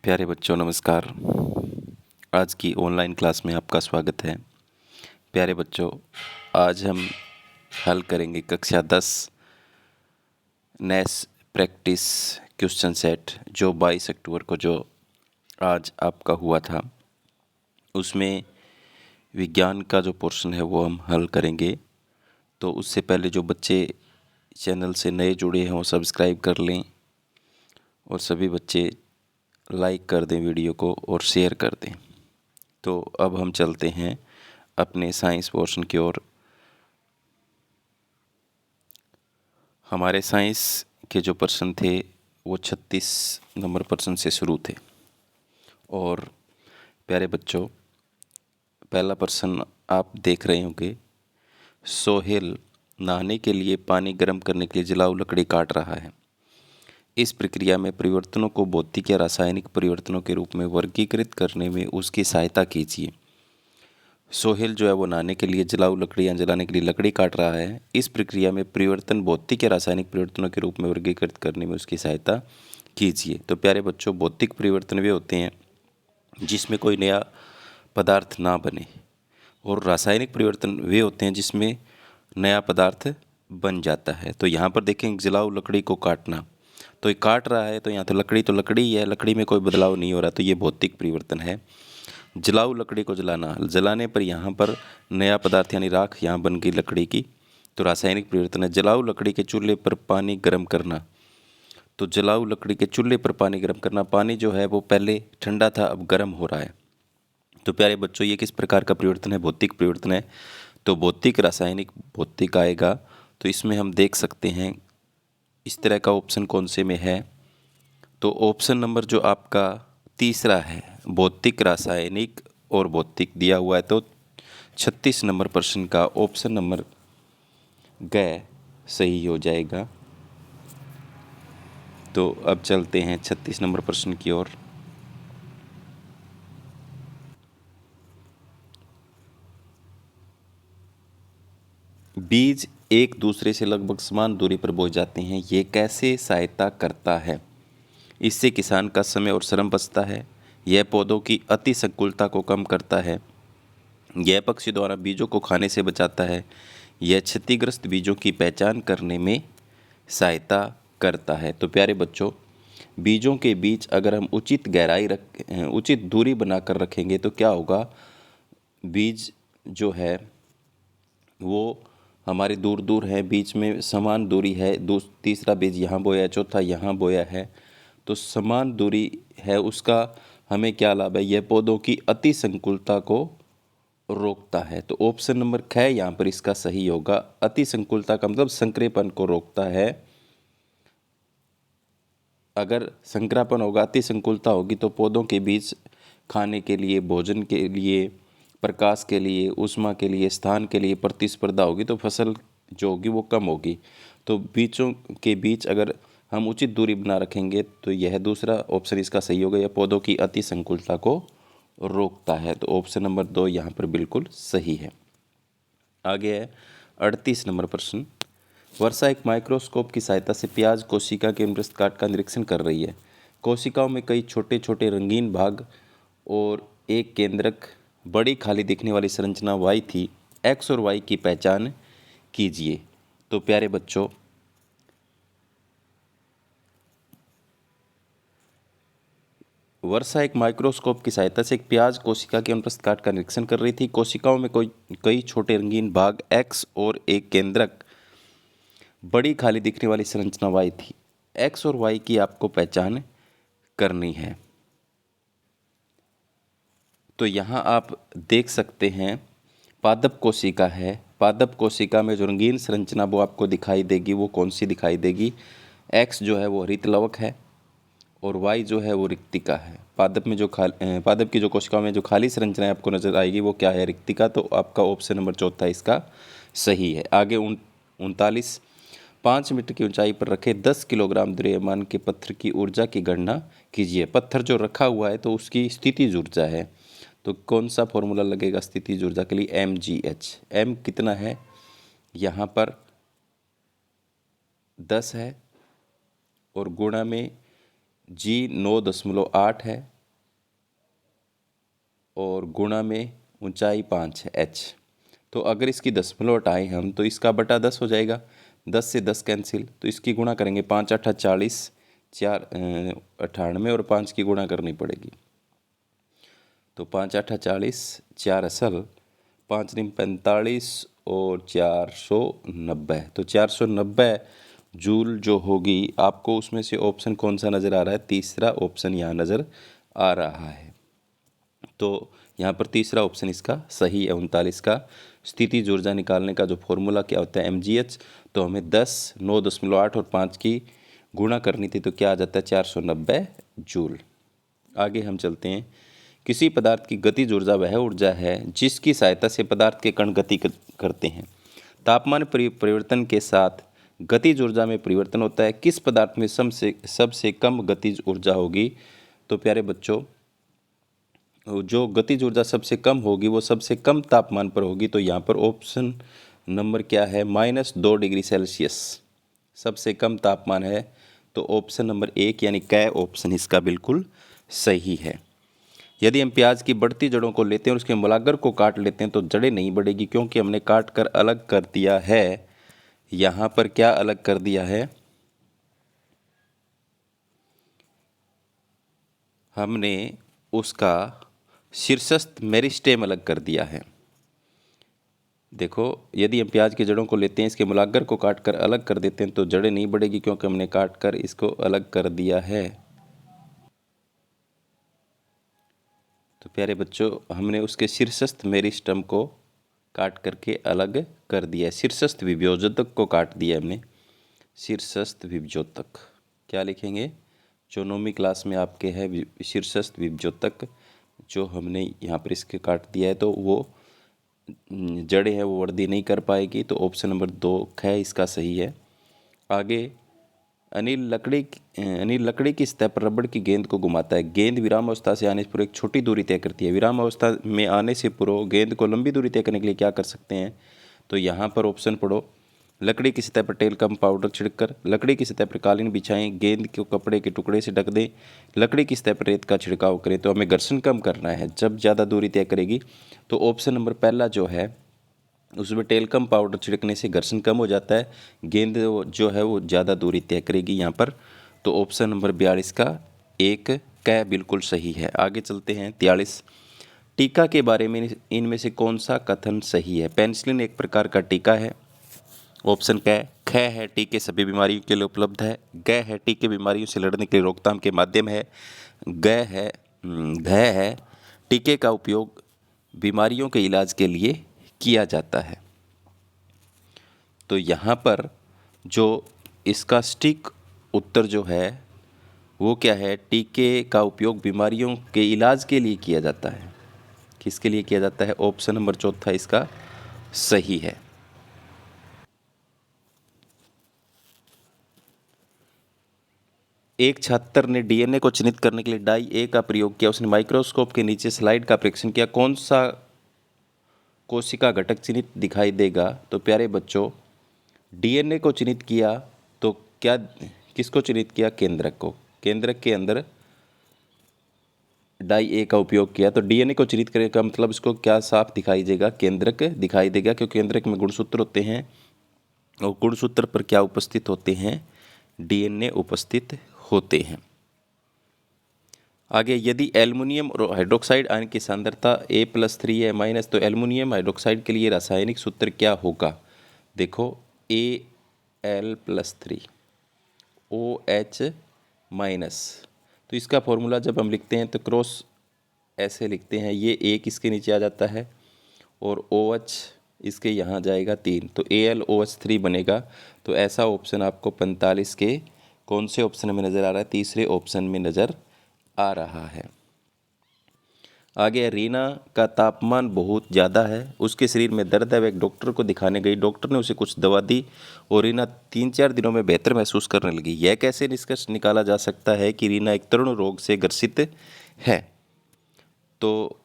प्यारे बच्चों नमस्कार। आज की ऑनलाइन क्लास में आपका स्वागत है। प्यारे बच्चों, आज हम हल करेंगे कक्षा 10 नेस प्रैक्टिस क्वेश्चन सेट जो 22 अक्टूबर को जो आज आपका हुआ था। उसमें विज्ञान का जो पोर्शन है वो हम हल करेंगे। तो उससे पहले जो बच्चे चैनल से नए जुड़े हैं वो सब्सक्राइब कर लें और सभी बच्चे लाइक कर दें वीडियो को और शेयर कर दें। तो अब हम चलते हैं अपने साइंस पोर्शन की ओर। हमारे साइंस के जो प्रश्न थे वो 36 नंबर प्रश्न से शुरू थे। और प्यारे बच्चों, पहला प्रश्न आप देख रहे होंगे। सोहेल नहाने के लिए पानी गर्म करने के लिए जलाऊ लकड़ी काट रहा है। इस प्रक्रिया में परिवर्तनों को भौतिक या रासायनिक परिवर्तनों के रूप में वर्गीकृत करने में उसकी सहायता कीजिए। सोहेल जो है वो नहाने के लिए जलाऊ लकड़ियाँ जलाने के लिए लकड़ी काट रहा है। इस प्रक्रिया में परिवर्तन भौतिक या रासायनिक परिवर्तनों के रूप में वर्गीकृत करने में उसकी सहायता कीजिए। तो प्यारे बच्चों, भौतिक परिवर्तन वे होते हैं जिसमें कोई नया पदार्थ ना बने, और रासायनिक परिवर्तन वे होते हैं जिसमें नया पदार्थ बन जाता है। तो यहाँ पर देखें, जलाऊ लकड़ी को काटना, तो ये काट रहा है तो यहाँ तो लकड़ी ही है, लकड़ी में कोई बदलाव नहीं हो रहा, तो ये भौतिक परिवर्तन है। जलाऊ लकड़ी को जलाना, जलाने पर यहाँ पर नया पदार्थ यानी राख यहाँ बन गई लकड़ी की, तो रासायनिक परिवर्तन है। जलाऊ लकड़ी के चूल्हे पर पानी गर्म करना, तो जलाऊ लकड़ी के चूल्हे पर पानी गर्म करना, पानी जो है वो पहले ठंडा था अब गर्म हो रहा है। तो प्यारे बच्चों, ये किस प्रकार का परिवर्तन है? भौतिक परिवर्तन है। तो भौतिक रासायनिक भौतिक आएगा। तो इसमें हम देख सकते हैं इस तरह का ऑप्शन कौन से में है। तो ऑप्शन नंबर जो आपका तीसरा है, भौतिक रासायनिक और भौतिक दिया हुआ है, तो 36 नंबर प्रश्न का ऑप्शन नंबर ग सही हो जाएगा। तो अब चलते हैं 36 नंबर प्रश्न की ओर। बीज एक दूसरे से लगभग समान दूरी पर बोए जाते हैं, ये कैसे सहायता करता है? इससे किसान का समय और श्रम बचता है। यह पौधों की अति संकुलता को कम करता है। यह पक्षी द्वारा बीजों को खाने से बचाता है। यह क्षतिग्रस्त बीजों की पहचान करने में सहायता करता है। तो प्यारे बच्चों, बीजों के बीच अगर हम उचित दूरी बनाकर रखेंगे तो क्या होगा? बीज जो है वो हमारे दूर दूर है, बीच में समान दूरी है। तीसरा बीज यहाँ बोया है, चौथा यहाँ बोया है, तो समान दूरी है। उसका हमें क्या लाभ है? यह पौधों की अति संकुलता को रोकता है। तो ऑप्शन नंबर ख यहाँ पर इसका सही होगा। अति संकुलता का मतलब संकरेपन को रोकता है। अगर संकरापन होगा, अति संकुलता होगी, तो पौधों के बीच खाने के लिए, भोजन के लिए, प्रकाश के लिए, ऊष्मा के लिए, स्थान के लिए प्रतिस्पर्धा होगी, तो फसल जो होगी वो कम होगी। तो बीजों के बीच अगर हम उचित दूरी बना रखेंगे तो यह दूसरा ऑप्शन इसका सही होगा। यह पौधों की अति संकुलता को रोकता है। तो ऑप्शन नंबर 2 यहाँ पर बिल्कुल सही है। आगे है 38 नंबर प्रश्न। वर्षा एक माइक्रोस्कोप की सहायता से प्याज कोशिका के मृत काट का निरीक्षण कर रही है। कोशिकाओं में कई छोटे छोटे रंगीन भाग और एक केंद्रक बड़ी खाली दिखने वाली संरचना वाई थी। एक्स और वाई की पहचान कीजिए। तो प्यारे बच्चों, वर्षा एक माइक्रोस्कोप की सहायता से एक प्याज कोशिका के अनुप्रस्थ काट का निरीक्षण कर रही थी। कोशिकाओं में कई छोटे रंगीन भाग एक्स और एक केंद्रक बड़ी खाली दिखने वाली संरचना वाई थी। एक्स और वाई की आपको पहचान करनी है। तो यहाँ आप देख सकते हैं पादप कोशिका है। पादप कोशिका में जो रंगीन संरचना वो आपको दिखाई देगी, वो कौन सी दिखाई देगी? एक्स जो है वो हरित लवक है और वाई जो है वो रिक्तिका है। पादप की जो कोशिकाओं में जो खाली संरचना आपको नजर आएगी वो क्या है? रिक्तिका। तो आपका ऑप्शन नंबर चौथा इसका सही है। आगे 39, 5 मीटर की ऊंचाई पर रखे 10 किलोग्राम द्रव्यमान के पत्थर की ऊर्जा की गणना कीजिए। पत्थर जो रखा हुआ है तो उसकी स्थितिज ऊर्जा है, तो कौन सा फॉर्मूला लगेगा स्थितिज ऊर्जा के लिए? mgh। m कितना है? यहाँ पर 10 है और गुणा में g 9.8 है और गुणा में ऊंचाई 5 है h। तो अगर इसकी दशमलव हटाएं हम तो इसका बटा 10 हो जाएगा। 10 से 10 कैंसिल, तो इसकी गुणा करेंगे 5 8 40, 4 98 और 5 की गुणा करनी पड़ेगी। तो 5 8 40, 4 असल, 5 निम 45 और 490। तो 490 जूल जो होगी आपको, उसमें से ऑप्शन कौन सा नज़र आ रहा है? तीसरा ऑप्शन यहाँ नज़र आ रहा है। तो यहाँ पर तीसरा ऑप्शन इसका सही है। 39 का स्थितिज ऊर्जा निकालने का जो फॉर्मूला क्या होता है mgh। तो हमें 10, 9.8 और 5 की गुणा करनी थी, तो क्या आ जाता है? 490 जूल। आगे हम चलते हैं। किसी पदार्थ की गतिज ऊर्जा वह ऊर्जा है जिसकी सहायता से पदार्थ के कण गति करते हैं। तापमान परिवर्तन के साथ गतिज ऊर्जा में परिवर्तन होता है। किस पदार्थ में सबसे कम गतिज ऊर्जा होगी? तो प्यारे बच्चों, जो गतिज ऊर्जा सबसे कम होगी वो सबसे कम तापमान पर होगी। तो यहाँ पर ऑप्शन नंबर क्या है? -2 डिग्री सेल्सियस सबसे कम तापमान है। तो ऑप्शन नंबर 1 यानी क ऑप्शन इसका बिल्कुल सही है। यदि हम प्याज की बढ़ती जड़ों को लेते हैं और उसके मूलाग्र को काट लेते हैं तो जड़ें नहीं बढ़ेगी, क्योंकि हमने काट कर अलग कर दिया है। यहाँ पर क्या अलग कर दिया है? हमने उसका शीर्षस्थ मेरिस्टेम अलग कर दिया है। देखो, यदि हम प्याज की जड़ों को लेते हैं, इसके मूलाग्र को काट कर अलग कर देते हैं तो जड़ें नहीं बढ़ेगी, क्योंकि हमने काट कर इसको अलग कर दिया है। तो प्यारे बच्चों, हमने उसके शीर्षस्थ मेरिस्टेम को काट करके अलग कर दिया है। शीर्षस्थ विभोजक को काट दिया हमने। शीर्षस्थ विभोजक क्या लिखेंगे? जो 9वीं क्लास में आपके है शीर्षस्थ विभोजक, जो हमने यहाँ पर इसके काट दिया है, तो वो जड़ें हैं वो वृद्धि नहीं कर पाएगी। तो ऑप्शन नंबर 2 है इसका सही है। आगे, अनिल लकड़ी की सतह पर रबड़ की गेंद को घुमाता है। गेंद विराम अवस्था से आने से पूर्व एक छोटी दूरी तय करती है। विराम अवस्था में आने से पूर्व गेंद को लंबी दूरी तय करने के लिए क्या कर सकते हैं? तो यहाँ पर ऑप्शन पढ़ो। लकड़ी की सतह पर टेलकम पाउडर छिड़ककर, लकड़ी की सतह पर कालीन बिछाएं, गेंद को कपड़े के टुकड़े से ढक दें, लकड़ी की सतह पर रेत का छिड़काव करें। तो हमें घर्षण कम करना है जब ज़्यादा दूरी तय करेगी। तो ऑप्शन नंबर पहला जो है उसमें टेलकम पाउडर छिड़कने से घर्षण कम हो जाता है, गेंद जो है वो ज़्यादा दूरी तय करेगी यहाँ पर। तो ऑप्शन नंबर 42 का 1 क बिल्कुल सही है। आगे चलते हैं। 43, टीका के बारे में इनमें से कौन सा कथन सही है? पेनिसिलिन एक प्रकार का टीका है। ऑप्शन क है टीके सभी बीमारियों के लिए उपलब्ध है। ग है टीके बीमारियों से लड़ने के लिए रोकथाम के माध्यम है। घ है टीके का उपयोग बीमारियों के इलाज के लिए किया जाता है। तो यहाँ पर जो इसका सटीक उत्तर जो है वो क्या है? टीके का उपयोग बीमारियों के इलाज के लिए किया जाता है। किसके लिए किया जाता है? ऑप्शन नंबर 4 इसका सही है। एक छात्र ने डीएनए को चिन्हित करने के लिए डाई ए का प्रयोग किया। उसने माइक्रोस्कोप के नीचे स्लाइड का परीक्षण किया। कौन सा कोशिका घटक चिन्हित दिखाई देगा? तो प्यारे बच्चों, डीएनए को चिन्हित किया तो क्या, किसको चिन्हित किया? केंद्रक को। केंद्रक के अंदर डाई ए का उपयोग किया। तो डीएनए को चिन्हित करने का मतलब इसको क्या साफ दिखाई देगा? केंद्रक दिखाई देगा, क्योंकि केंद्रक में गुणसूत्र होते हैं और गुणसूत्र पर क्या उपस्थित होते हैं? डीएनए उपस्थित होते हैं। आगे, यदि एल्युमिनियम और हाइड्रोक्साइड आयन की सांद्रता A+3 है माइनस, तो एल्युमिनियम हाइड्रोक्साइड के लिए रासायनिक सूत्र क्या होगा? देखो, Al+3 OH माइनस। तो इसका फॉर्मूला जब हम लिखते हैं तो क्रॉस ऐसे लिखते हैं, ये एक इसके नीचे आ जाता है और OH इसके यहाँ जाएगा 3, तो AlOH3 बनेगा। तो ऐसा ऑप्शन आपको 45 के कौन से ऑप्शन में नज़र आ रहा है? तीसरे ऑप्शन में नज़र आ रहा है। आगे, रीना का तापमान बहुत ज़्यादा है, उसके शरीर में दर्द है, वह एक डॉक्टर को दिखाने गई। डॉक्टर ने उसे कुछ दवा दी और रीना 3-4 दिनों में बेहतर महसूस करने लगी। यह कैसे निष्कर्ष निकाला जा सकता है कि रीना एक तरुण रोग से ग्रसित है? तो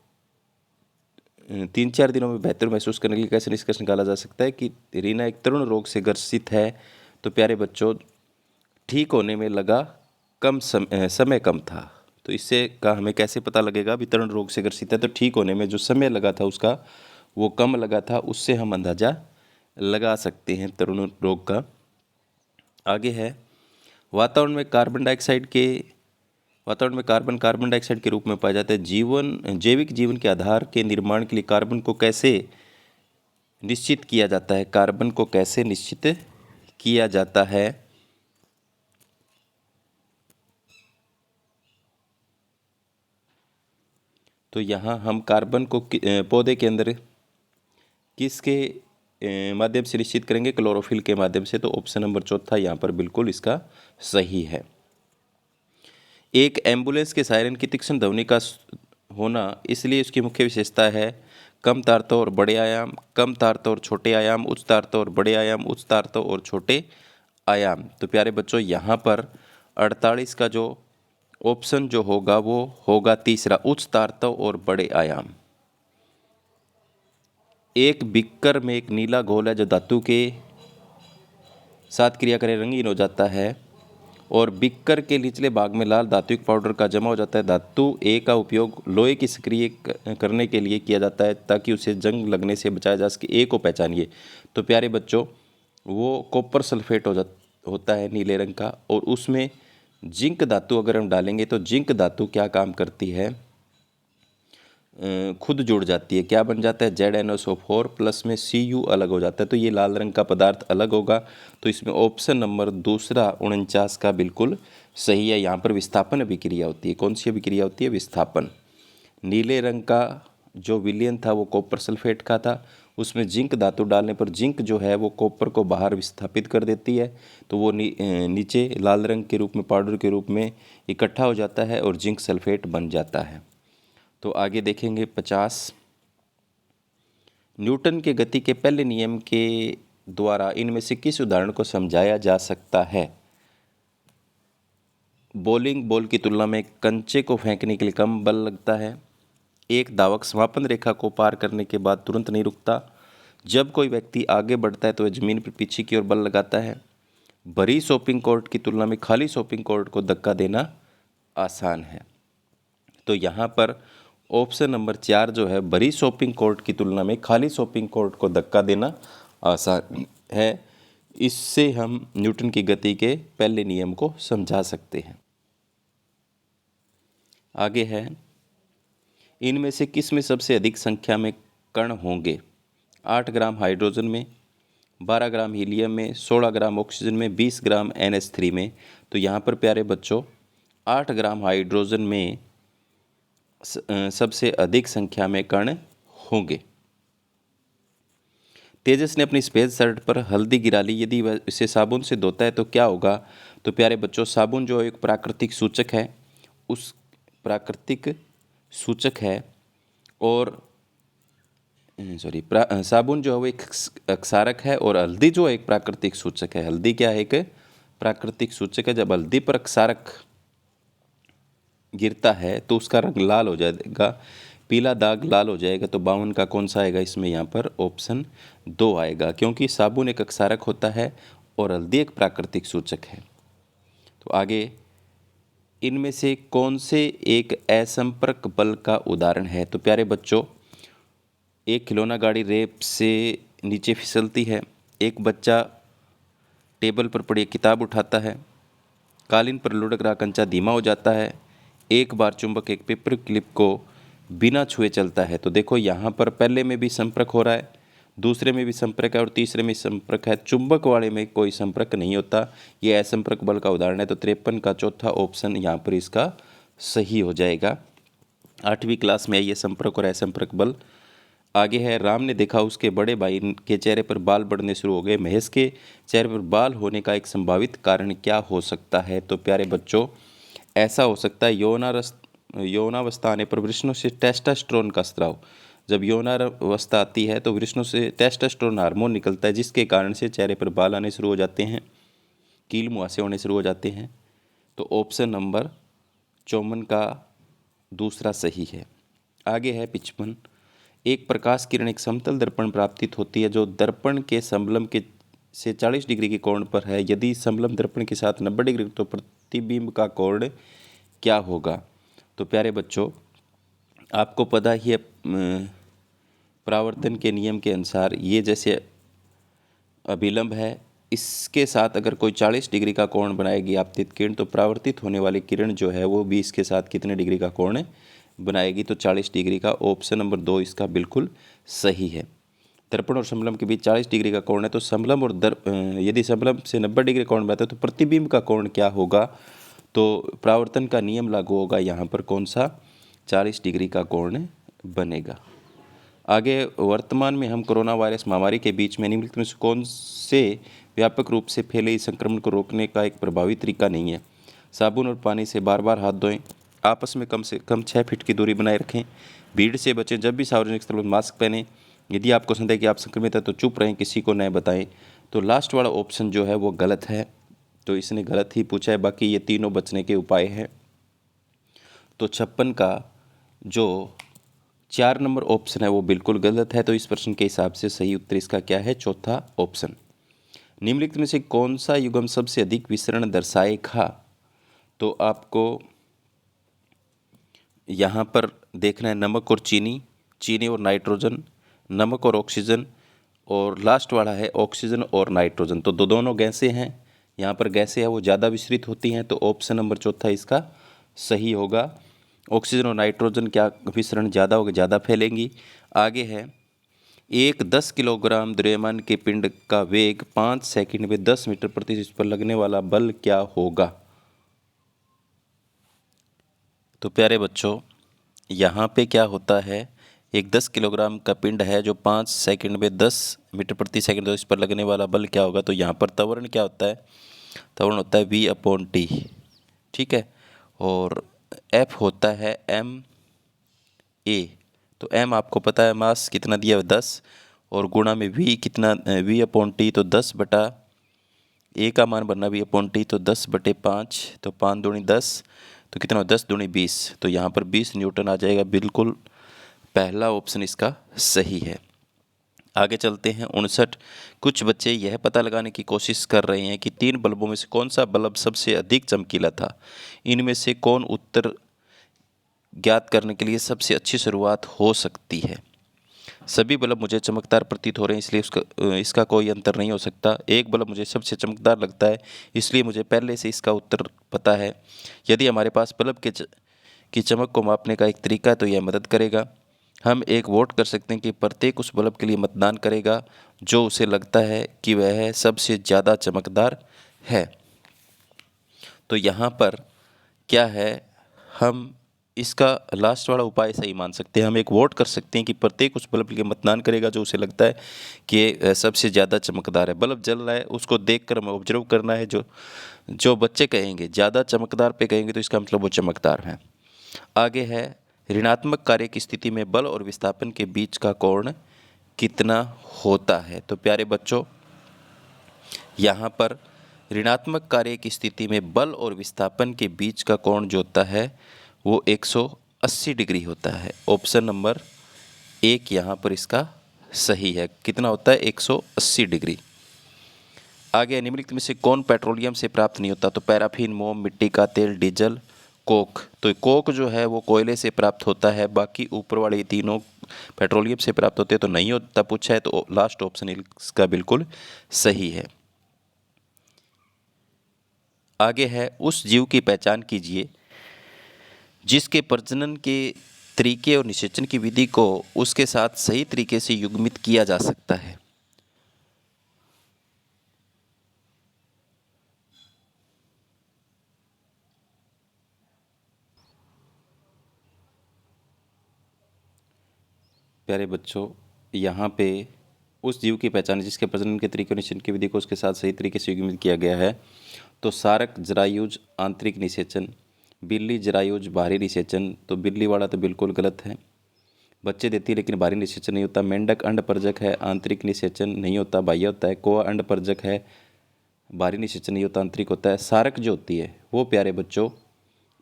3-4 दिनों में बेहतर महसूस करने के लिए कैसे निष्कर्ष निकाला जा सकता है कि रीना एक तरुण रोग से ग्रसित है? तो प्यारे बच्चों, ठीक होने में लगा समय कम था। तो इससे का हमें कैसे पता लगेगा वितरण रोग से ग्रसित है, तो ठीक होने में जो समय लगा था उसका वो कम लगा था, उससे हम अंदाज़ा लगा सकते हैं तरुण रोग का। आगे है वातावरण में कार्बन कार्बन डाइऑक्साइड के रूप में पाया जाता है। जैविक जीवन के आधार के निर्माण के लिए कार्बन को कैसे निश्चित किया जाता है? कार्बन को कैसे निश्चित किया जाता है? तो यहाँ हम कार्बन को पौधे के अंदर किसके माध्यम से निश्चित करेंगे? क्लोरोफिल के माध्यम से। तो ऑप्शन नंबर चौथा यहाँ पर बिल्कुल इसका सही है। एक एम्बुलेंस के सायरन की तीक्ष्ण ध्वनि का होना इसलिए उसकी मुख्य विशेषता है कम तारतों और बड़े आयाम, कम तारतों और छोटे आयाम, उच्च तारतों और बड़े आयाम, उच्च तारतों और छोटे आयाम। तो प्यारे बच्चों यहाँ पर 48 का जो ऑप्शन जो होगा वो होगा तीसरा, उच्च तारतों और बड़े आयाम। एक बीकर में एक नीला घोल है जो धातु के साथ क्रिया करे रंगीन हो जाता है और बीकर के निचले भाग में लाल धात्विक पाउडर का जमा हो जाता है। धातु ए का उपयोग लोहे की सक्रिय करने के लिए किया जाता है ताकि उसे जंग लगने से बचाया जा सके। ए को पहचानिए। तो प्यारे बच्चों वो कॉपर सल्फेट होता है नीले रंग का, और उसमें जिंक धातु अगर हम डालेंगे तो जिंक धातु क्या काम करती है? खुद जुड़ जाती है। क्या बन जाता है? ZnSO4 प्लस में Cu अलग हो जाता है। तो ये लाल रंग का पदार्थ अलग होगा। तो इसमें ऑप्शन नंबर दूसरा 49 का बिल्कुल सही है। यहाँ पर विस्थापन अभिक्रिया होती है। कौन सी अभिक्रिया होती है? विस्थापन। नीले रंग का जो विलयन था वो कॉपर सल्फेट का था, उसमें जिंक धातु डालने पर जिंक जो है वो कॉपर को बाहर विस्थापित कर देती है, तो वो नीचे लाल रंग के रूप में पाउडर के रूप में इकट्ठा हो जाता है और जिंक सल्फेट बन जाता है। तो आगे देखेंगे 50। न्यूटन के गति के पहले नियम के द्वारा इनमें से किस उदाहरण को समझाया जा सकता है? बॉलिंग बॉल की तुलना में कंचे को फेंकने के लिए कम बल लगता है। एक धावक समापन रेखा को पार करने के बाद तुरंत नहीं रुकता। जब कोई व्यक्ति आगे बढ़ता है तो वह जमीन पर पीछे की ओर बल लगाता है। भरी शॉपिंग कोर्ट की तुलना में खाली शॉपिंग कोर्ट को धक्का देना आसान है। तो यहाँ पर ऑप्शन नंबर 4 जो है, भरी शॉपिंग कोर्ट की तुलना में खाली शॉपिंग कोर्ट को धक्का देना आसान है। इससे हम न्यूटन की गति के पहले नियम को समझा सकते हैं। आगे है इनमें से किस में सबसे अधिक संख्या में कण होंगे? 8 ग्राम हाइड्रोजन में, 12 ग्राम हीलियम में, 16 ग्राम ऑक्सीजन में, 20 ग्राम NH3 में। तो यहाँ पर प्यारे बच्चों 8 ग्राम हाइड्रोजन में सबसे अधिक संख्या में कण होंगे। तेजस ने अपनी सफ़ेद शर्ट पर हल्दी गिरा ली, यदि वह इसे साबुन से धोता है तो क्या होगा? तो प्यारे बच्चों साबुन जो एक प्राकृतिक सूचक है, उस प्राकृतिक सूचक है, और साबुन जो है वो एक क्षारक है और हल्दी जो है एक प्राकृतिक सूचक है। हल्दी क्या है? एक प्राकृतिक सूचक है। जब हल्दी पर क्षारक गिरता है तो उसका रंग लाल हो जाएगा, पीला दाग लाल हो जाएगा। तो 52 का कौन सा आएगा इसमें? यहाँ पर ऑप्शन 2 आएगा, क्योंकि साबुन एक क्षारक होता है और हल्दी एक प्राकृतिक सूचक है। तो आगे इनमें से कौन से एक असंपर्क बल का उदाहरण है? तो प्यारे बच्चों एक खिलौना गाड़ी रेप से नीचे फिसलती है, एक बच्चा टेबल पर पड़ी किताब उठाता है, कालीन पर लुढ़क रहा कंचा धीमा हो जाता है, एक बार चुंबक एक पेपर क्लिप को बिना छुए चलता है। तो देखो यहाँ पर पहले में भी संपर्क हो रहा है, दूसरे में भी संपर्क है और तीसरे में संपर्क है। चुंबक वाले में कोई संपर्क नहीं होता। ये असंपर्क बल का उदाहरण है। तो 53 का चौथा ऑप्शन यहाँ पर इसका सही हो जाएगा। 8वीं क्लास में ये संपर्क और असंपर्क बल। आगे है राम ने देखा उसके बड़े भाई के चेहरे पर बाल बढ़ने शुरू हो गए। महेश के चेहरे पर बाल होने का एक संभावित कारण क्या हो सकता है? तो प्यारे बच्चों ऐसा हो सकता है यौनावस्था आने पर वृषणों से टेस्टोस्टेरोन का स्राव। जब यौनावस्था आती है तो वृषणों से टेस्टोस्टेरोन हार्मोन निकलता है, जिसके कारण से चेहरे पर बाल आने शुरू हो जाते हैं, कील मुहासे होने शुरू हो जाते हैं। तो ऑप्शन नंबर 54 का दूसरा सही है। आगे है 55। एक प्रकाश किरण एक समतल दर्पण प्राप्तित होती है जो दर्पण के समलंब के से 40 डिग्री के कोण पर है। यदि समलंब दर्पण के साथ 90 डिग्री तो प्रतिबिंब का कोण क्या होगा? तो प्यारे बच्चों, आपको पता ही है परावर्तन के नियम के अनुसार ये जैसे अभिलंब है, इसके साथ अगर कोई 40 डिग्री का कोण बनाएगी आपतित किरण, तो परावर्तित होने वाली किरण जो है वो भी इसके साथ कितने डिग्री का कोण बनाएगी? तो 40 डिग्री का। ऑप्शन नंबर 2 इसका बिल्कुल सही है। दर्पण और समलंब के बीच 40 डिग्री का कोण है, तो समलंब और यदि समलंब से 90 डिग्री कोण बनता है तो प्रतिबिंब का कोण क्या होगा? तो परावर्तन का नियम लागू होगा, यहाँ पर कौन सा 40 डिग्री का कोण बनेगा। आगे, वर्तमान में हम कोरोना वायरस महामारी के बीच में निम्नलिखित में से कौन से व्यापक रूप से फैले इस संक्रमण को रोकने का एक प्रभावी तरीका नहीं है? साबुन और पानी से बार बार हाथ धोएं, आपस में कम से कम 6 फीट की दूरी बनाए रखें, भीड़ से बचें, जब भी सार्वजनिक स्थल पर मास्क पहनें, यदि आपको संदेह है कि आप संक्रमित हैं तो चुप रहें, किसी को न बताएं। तो लास्ट वाला ऑप्शन जो है वो गलत है, तो इसने गलत ही पूछा है। बाकी ये तीनों बचने के उपाय हैं। तो 56 का जो 4 नंबर ऑप्शन है वो बिल्कुल गलत है। तो इस प्रश्न के हिसाब से सही उत्तर इसका क्या है? चौथा ऑप्शन। निम्नलिखित में से कौन सा युग्म सबसे अधिक विसरण दर्शाएगा? तो आपको यहाँ पर देखना है नमक और चीनी, चीनी और नाइट्रोजन, नमक और ऑक्सीजन, और लास्ट वाला है ऑक्सीजन और नाइट्रोजन। तो दोनों गैसें हैं, यहाँ पर गैसें हैं वो ज़्यादा विसरित होती हैं, तो ऑप्शन नंबर चौथा इसका सही होगा। ऑक्सीजन और नाइट्रोजन क्या विसरण ज़्यादा होगा, ज़्यादा फैलेंगी। आगे है, एक 10 किलोग्राम द्रव्यमान के पिंड का वेग 5 सेकंड में 10 मीटर प्रति सेकंड पर लगने वाला बल क्या होगा? तो प्यारे बच्चों, यहाँ पे क्या होता है, एक 10 किलोग्राम का पिंड है जो 5 सेकंड में 10 मीटर प्रति सेकंड, तो इस पर लगने वाला बल क्या होगा? तो यहाँ पर त्वरण क्या होता है? त्वरण होता है V/T, ठीक है। और F होता है ma। तो m आपको पता है मास कितना दिया है 10, और गुणा में v कितना V/T, तो 10 बटा a का मान बनना V/T, तो 10/5, तो 5 दूनी 10, तो कितना 10 दूनी 20, तो यहाँ पर 20 न्यूटन आ जाएगा। बिल्कुल पहला ऑप्शन इसका सही है। आगे चलते हैं 59। कुछ बच्चे यह पता लगाने की कोशिश कर रहे हैं कि 3 बल्बों में से कौन सा बल्ब सबसे अधिक चमकीला था। इनमें से कौन उत्तर ज्ञात करने के लिए सबसे अच्छी शुरुआत हो सकती है? सभी बल्ब मुझे चमकदार प्रतीत हो रहे हैं, इसलिए इसका कोई अंतर नहीं हो सकता। एक बल्ब मुझे सबसे चमकदार लगता है, इसलिए मुझे पहले से इसका उत्तर पता है। यदि हमारे पास बल्ब की चमक को मापने का एक तरीका है तो यह मदद करेगा। हम एक वोट कर सकते हैं कि प्रत्येक उस बल्ब के लिए मतदान करेगा जो उसे लगता है कि वह सबसे ज़्यादा चमकदार है। तो यहाँ पर क्या है, हम इसका लास्ट वाला उपाय सही मान सकते हैं। हम एक वोट कर सकते हैं कि प्रत्येक उस बल्ब के लिए मतदान करेगा जो उसे लगता है कि सबसे ज़्यादा चमकदार है। बल्ब जल रहा है, उसको देखकर हमें ऑब्जर्व करना है। जो बच्चे कहेंगे ज़्यादा चमकदार पे कहेंगे तो इसका मतलब वो चमकदार है। आगे है, ऋणात्मक कार्य की स्थिति में बल और विस्थापन के बीच का कोण कितना होता है? तो प्यारे बच्चों, यहाँ पर ऋणात्मक कार्य की स्थिति में बल और विस्थापन के बीच का कोण जो होता है वो 180 डिग्री होता है। ऑप्शन नंबर 1 यहाँ पर इसका सही है। कितना होता है? 180 डिग्री। आगे, निम्नलिखित में से कौन पेट्रोलियम से प्राप्त नहीं होता? तो पैराफिन, मोम, मिट्टी का तेल, डीजल, कोक। तो कोक जो है वो कोयले से प्राप्त होता है, बाकी ऊपर वाले तीनों पेट्रोलियम से प्राप्त होते हैं। तो नहीं होता पूछा है, तो लास्ट ऑप्शन इसका बिल्कुल सही है। आगे है, उस जीव की पहचान कीजिए जिसके प्रजनन के तरीके और निषेचन की विधि को उसके साथ सही तरीके से युग्मित किया जा सकता है। प्यारे बच्चों, यहाँ पे उस जीव की पहचान जिसके प्रजनन के तरीके और निषेचन की विधि को उसके साथ सही तरीके से युग्मित किया गया है। तो सारक जरायुज आंतरिक निषेचन, बिल्ली जरायुज बाहरी निषेचन। तो बिल्ली वाला तो बिल्कुल गलत है, बच्चे देती है लेकिन बाहरी निषेचन नहीं होता। मेंढक अंडपरजक है, आंतरिक निषेचन नहीं होता, बाह्य होता है। कौवा अंडपरजक है, बाहरी निषेचन नहीं होता, आंतरिक होता है। सारक जो होती है वो प्यारे बच्चों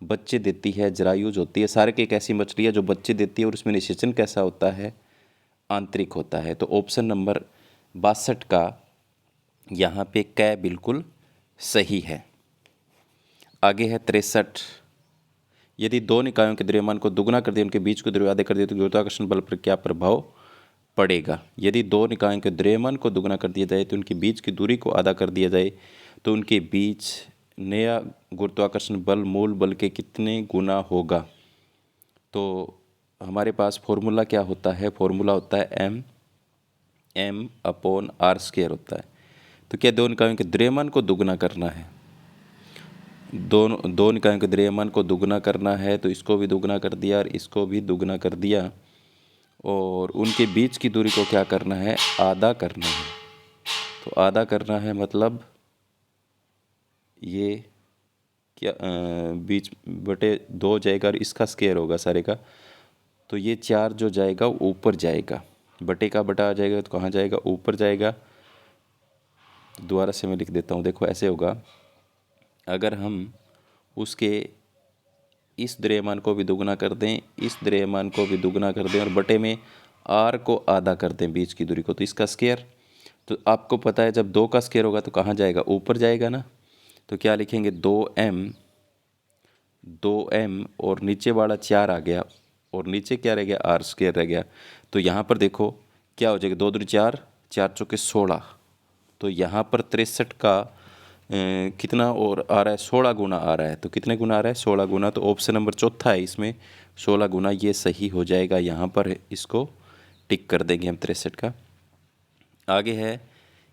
बच्चे देती है, जरायुज होती है। सारक एक ऐसी मछली है जो बच्चे देती है और उसमें निषेचन कैसा होता है? आंतरिक होता है। तो ऑप्शन नंबर 62 का यहाँ पे कै बिल्कुल सही है। आगे है 63। यदि दो निकायों के द्रव्यमान को दुगना कर दिया, उनके बीच को द्रव्य आधे कर दिया, तो गुरुत्वाकर्षण बल पर क्या प्रभाव पड़ेगा। यदि दो निकायों के द्रव्यमान को दुगना कर दिया जाए, तो उनके बीच की दूरी को आधा कर दिया जाए, तो उनके बीच नया गुरुत्वाकर्षण बल मूल बल के कितने गुना होगा। तो हमारे पास फॉर्मूला क्या होता है, फॉर्मूला होता है m/r² होता है। तो क्या दो निकायों के द्रव्यमान को दुगना करना है, दो निकायों के द्रव्यमान को दुगना करना है, तो इसको भी दुगना कर दिया और इसको भी दुगना कर दिया, और उनके बीच की दूरी को क्या करना है, आधा करना है। तो आधा करना है मतलब ये क्या बीच बटे 2 जाएगा और इसका स्क्वायर होगा सारे का, तो ये 4 जो जाएगा वो ऊपर जाएगा, बटे का बटा आ जाएगा, तो कहाँ जाएगा, ऊपर जाएगा। दोबारा से मैं लिख देता हूँ, देखो ऐसे होगा, अगर हम उसके इस द्रव्यमान को भी दुगना कर दें, इस द्रव्यमान को भी दुगना कर दें और बटे में r को आधा कर दें बीच की दूरी को, तो इसका स्क्वायर। तो आपको पता है जब 2 का स्क्वायर होगा तो कहाँ जाएगा, ऊपर जाएगा ना। तो क्या लिखेंगे, 2m और नीचे वाला 4 आ गया और नीचे क्या रह गया, r² रह गया। तो यहाँ पर देखो क्या हो जाएगा, 2 दूनी 4, 4 चौके 16, तो यहाँ पर 63 का कितना और आ रहा है, 16 गुना आ रहा है। तो कितने गुना आ रहा है, 16 गुना। तो ऑप्शन नंबर चौथा है इसमें 16 गुना, ये सही हो जाएगा। यहाँ पर इसको टिक कर देंगे हम 63 का। आगे है,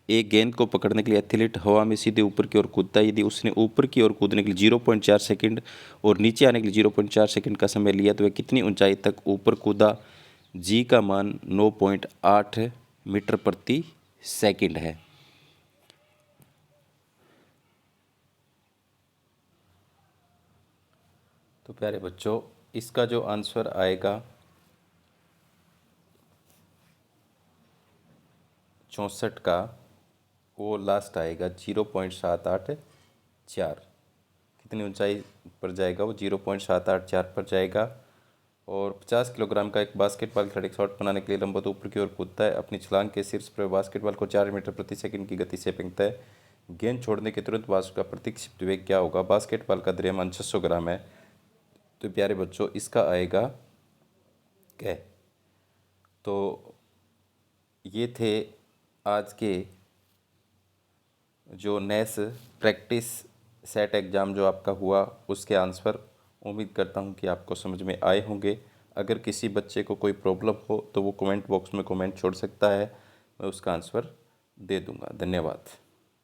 एक गेंद को पकड़ने के लिए एथलीट हवा में सीधे ऊपर की ओर कूदता है। यदि उसने ऊपर की ओर कूदने के लिए 0.4 सेकंड और नीचे आने के लिए 0.4 सेकंड का समय लिया, तो वह कितनी ऊंचाई तक ऊपर कूदा। जी का मान 9.8 मीटर प्रति सेकंड है। तो प्यारे बच्चों, इसका जो आंसर आएगा 64 का, वो लास्ट आएगा 0.784। कितनी ऊंचाई पर जाएगा वो, 0.784 पर जाएगा। और 50 किलोग्राम का एक बास्केटबॉल खिलाड़ी शॉट बनाने के लिए लंबवत ऊपर की ओर कूदता है। अपनी छलांग के शीर्ष पर बास्केटबॉल को 4 मीटर प्रति सेकंड की गति से फेंकता है। गेंद छोड़ने के तुरंत बाद उसका प्रतिक्षिप्त वेग क्या होगा। बास्केटबॉल का द्रव्यमान 600 ग्राम है। तो प्यारे बच्चों, इसका आएगा क्या, तो ये थे आज के जो नेस प्रैक्टिस सेट एग्ज़ाम जो आपका हुआ, उसके आंसर। उम्मीद करता हूँ कि आपको समझ में आए होंगे। अगर किसी बच्चे को कोई प्रॉब्लम हो तो वो कमेंट बॉक्स में कमेंट छोड़ सकता है, मैं उसका आंसर दे दूँगा। धन्यवाद।